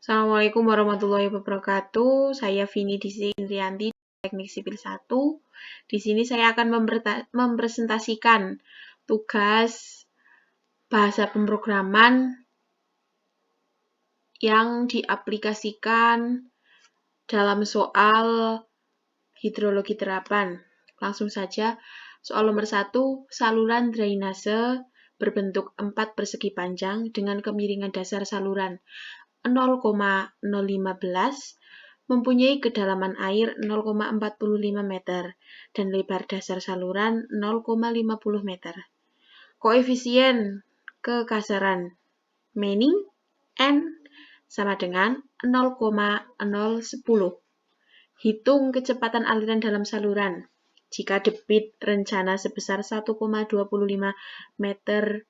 Assalamualaikum warahmatullahi wabarakatuh. Saya Vini Indrianti, Teknik Sipil 1. Di sini saya akan mempresentasikan tugas bahasa pemrograman yang diaplikasikan dalam soal hidrologi terapan. Langsung saja, soal nomor 1, saluran drainase berbentuk 4 persegi panjang dengan kemiringan dasar saluran 0,015 mempunyai kedalaman air 0,45 meter dan lebar dasar saluran 0,50 meter. Koefisien kekasaran Manning N sama dengan 0,010. Hitung kecepatan aliran dalam saluran. Jika debit rencana sebesar 1,25 meter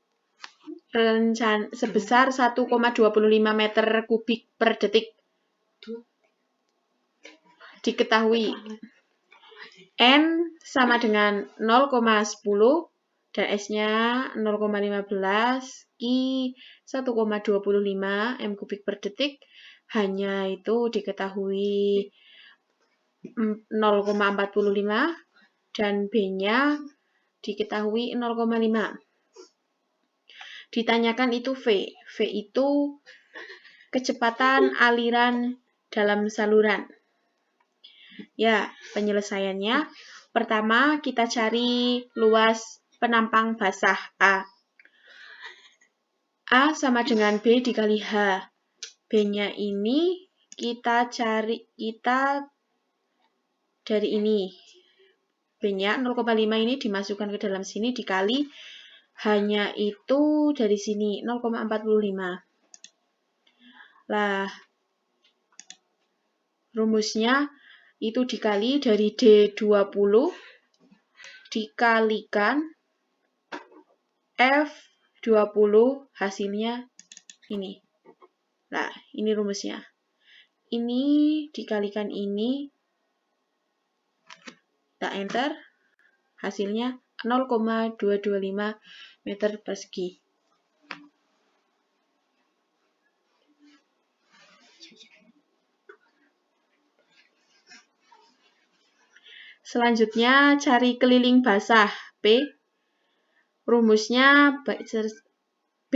kubik per detik diketahui N sama dengan 0,10 dan S-nya 0,15 I 1,25 M kubik per detik, hanya itu diketahui 0,45 dan B-nya diketahui 0,5. Ditanyakan itu V. V itu kecepatan aliran dalam saluran. Ya, penyelesaiannya. Pertama, kita cari luas penampang basah A. A sama dengan B dikali H. B-nya ini kita dari ini. B-nya 0,5 ini dimasukkan ke dalam sini dikali hanya itu dari sini 0,45. Lah, rumusnya itu dikali dari D20 dikalikan F20 hasilnya ini. Nah, ini rumusnya. Ini dikalikan ini. Kita enter. Hasilnya 0,225 meter persegi. Selanjutnya cari keliling basah P. Rumusnya B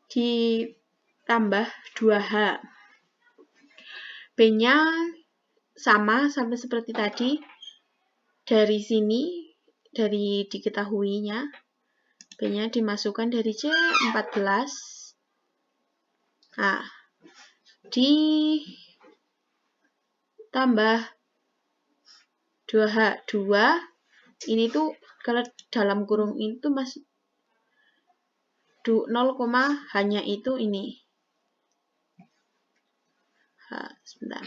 ditambah 2H. B-nya sama seperti tadi. Dari sini, dari diketahuinya, B-nya dimasukkan dari C14. Nah, ditambah 2H. 2, ini tuh kalau dalam kurung itu masih 0, hanya itu ini. Sebentar.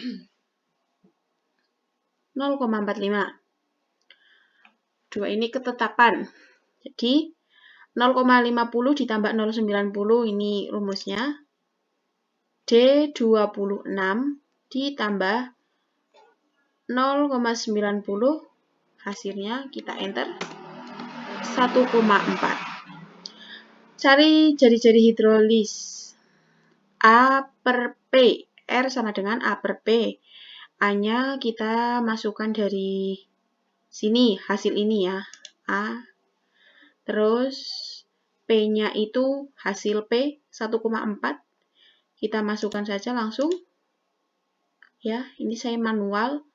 0,45. 2 ini ketetapan. Jadi 0,50 ditambah 0,90 ini rumusnya. D26 ditambah 0,90 hasilnya kita enter 1,4. Cari jari-jari hidrolis A per P. R sama dengan A per P. A-nya kita masukkan dari sini, hasil ini ya. A. Terus P-nya itu hasil P 1,4. Kita masukkan saja langsung. Ya, ini saya manual.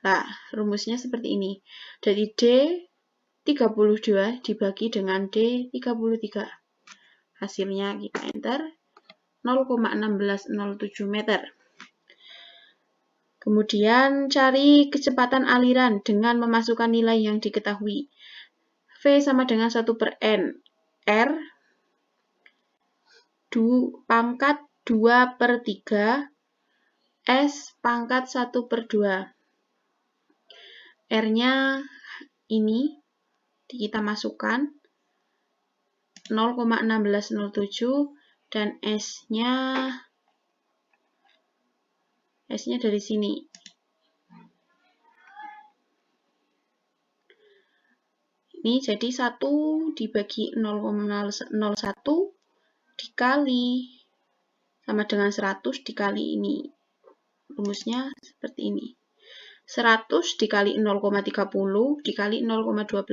Nah, rumusnya seperti ini. Dari D32 dibagi dengan D33. Hasilnya kita enter 0,1607 meter. Kemudian cari kecepatan aliran dengan memasukkan nilai yang diketahui. V sama dengan 1 per N. R pangkat 2 per 3. S pangkat 1 per 2. R-nya ini kita masukkan 0,1607 dan S-nya dari sini. Ini jadi 1 dibagi 0,01 dikali sama dengan 100 dikali ini. Rumusnya seperti ini. 100 dikali 0,30 dikali 0,12.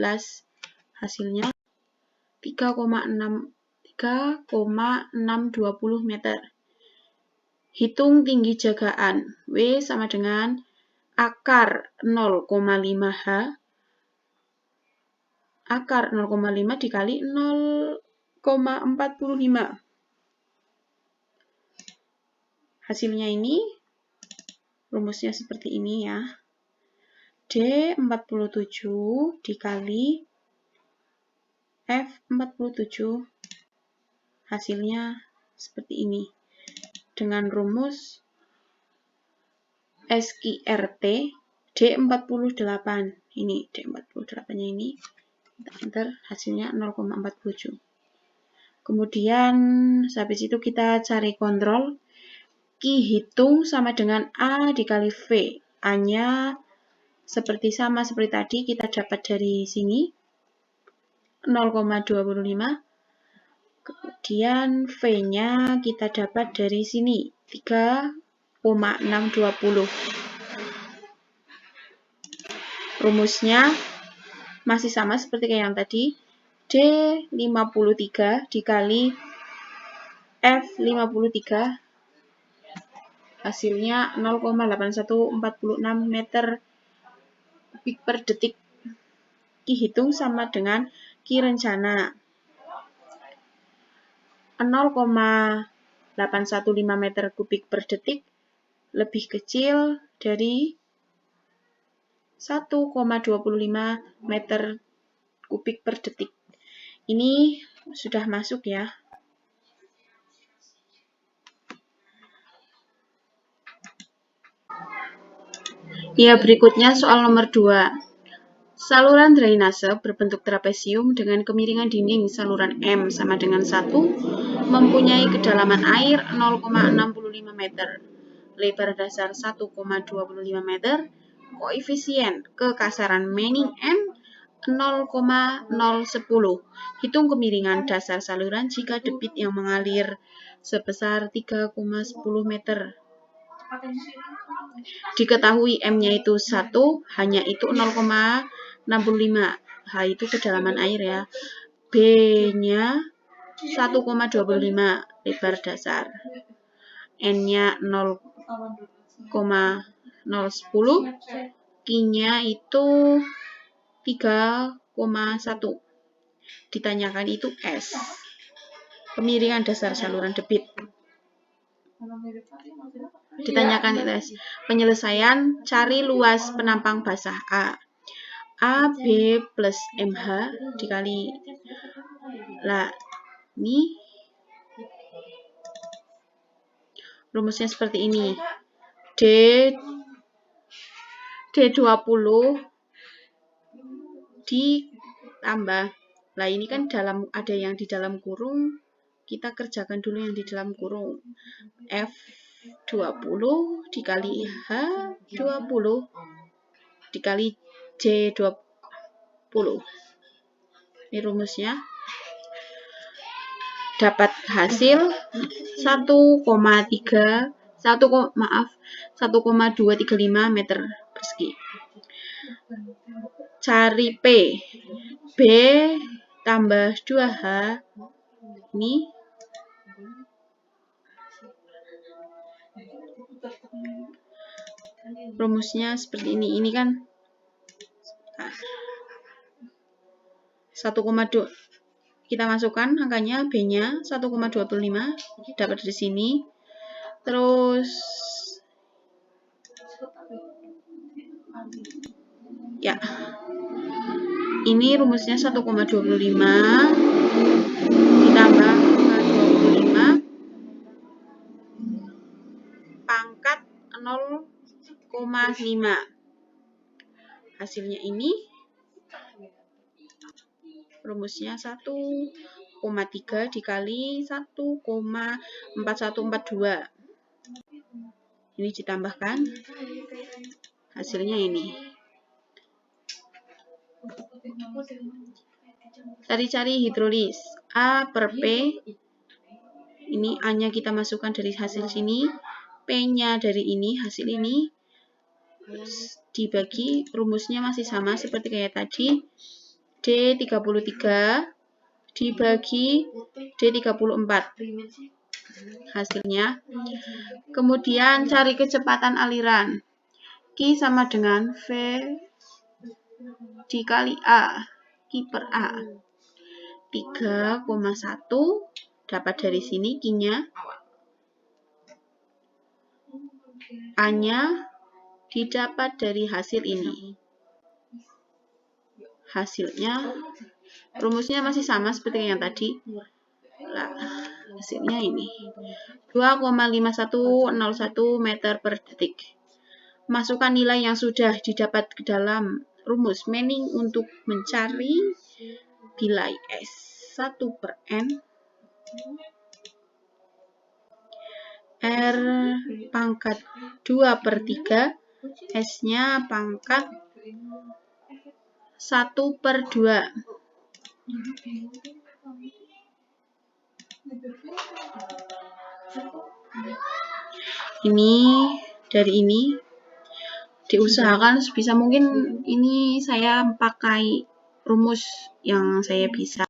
Hasilnya 3,620 meter. Hitung tinggi jagaan. W sama dengan akar 0,5H. Akar 0,5 dikali 0,45. Hasilnya ini, rumusnya seperti ini ya. D47 dikali F47. Hasilnya seperti ini. Dengan rumus SQRT D48. Ini D48-nya ini. Kita enter, hasilnya 0,47. Kemudian habis itu kita cari kontrol. Q hitung sama dengan A dikali V. A-nya sama seperti tadi, kita dapat dari sini 0,25. Kemudian V-nya kita dapat dari sini 3,620. Rumusnya masih sama seperti kayak yang tadi. D53 dikali F53. Hasilnya 0,8146 meter kubik per detik. Q hitung sama dengan Q rencana. 0,815 meter kubik per detik lebih kecil dari 1,25 meter kubik per detik. Ini sudah masuk ya. Ya, berikutnya soal nomor 2. Saluran drainase berbentuk trapesium dengan kemiringan dinding saluran M sama dengan 1 mempunyai kedalaman air 0,65 meter, lebar dasar 1,25 meter, koefisien kekasaran Manning M 0,010. Hitung kemiringan dasar saluran jika debit yang mengalir sebesar 3,10 meter. Diketahui M-nya itu 1, hanya itu 0,65. H itu kedalaman air ya. B-nya 1,25 lebar dasar. N-nya 0,010. Q-nya itu 3,1. Ditanyakan itu S. Kemiringan dasar saluran debit. Ditanyakan tes penyelesaian, cari luas penampang basah A. AB plus MH dikali. Lah, ini rumusnya seperti ini. D20 ditambah. Lah, ini kan ada yang di dalam kurung. Kita kerjakan dulu yang di dalam kurung. F20 dikali H20 dikali J20. Ini rumusnya. Dapat hasil 1,235 meter persegi. Cari P. B tambah 2H. Ini rumusnya seperti ini. Ini kan 1,2. Kita masukkan angkanya, B-nya 1,25. Dapat dari sini. Terus ya. Ini rumusnya 1,25 ditambah 25 pangkat 0,5. Hasilnya ini rumusnya 1,3 dikali 1,4142. Ini ditambahkan. Hasilnya ini. Cari-cari hidrolis. A per P. Ini A-nya kita masukkan dari hasil sini, P-nya dari ini, hasil ini, dibagi, rumusnya masih sama seperti kayak tadi, D33 dibagi D34 hasilnya. Kemudian cari kecepatan aliran. Q sama dengan V dikali A, Q per A. 3,1 dapat dari sini Q-nya. A-nya didapat dari hasil ini. Hasilnya, rumusnya masih sama seperti yang tadi. Nah, hasilnya ini 2,5101 meter per detik. Masukkan nilai yang sudah didapat ke dalam rumus Manning untuk mencari nilai S1 per N, R pangkat 2 per 3, S-nya pangkat 1 per 2. Ini dari ini diusahakan sebisa mungkin ini saya pakai rumus yang saya bisa.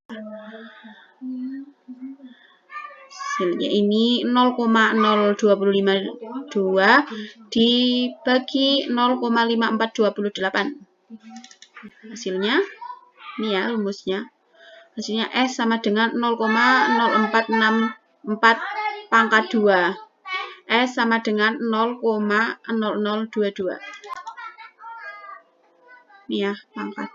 Hasilnya ini 0,0252 dibagi 0,5428. Hasilnya ini ya rumusnya. Hasilnya S sama dengan 0,0464 pangkat 2. S sama dengan 0,0022. Ini ya pangkat.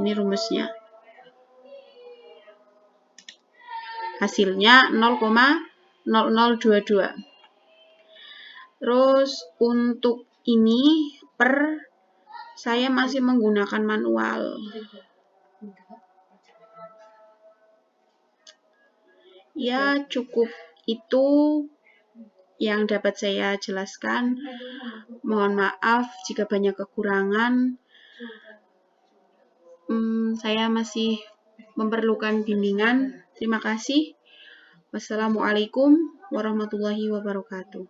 Ini rumusnya. Hasilnya 0,0022. Terus untuk ini per saya masih menggunakan manual. Ya, cukup itu yang dapat saya jelaskan. Mohon maaf jika banyak kekurangan. Saya masih memerlukan bimbingan. Terima kasih. Wassalamualaikum warahmatullahi wabarakatuh.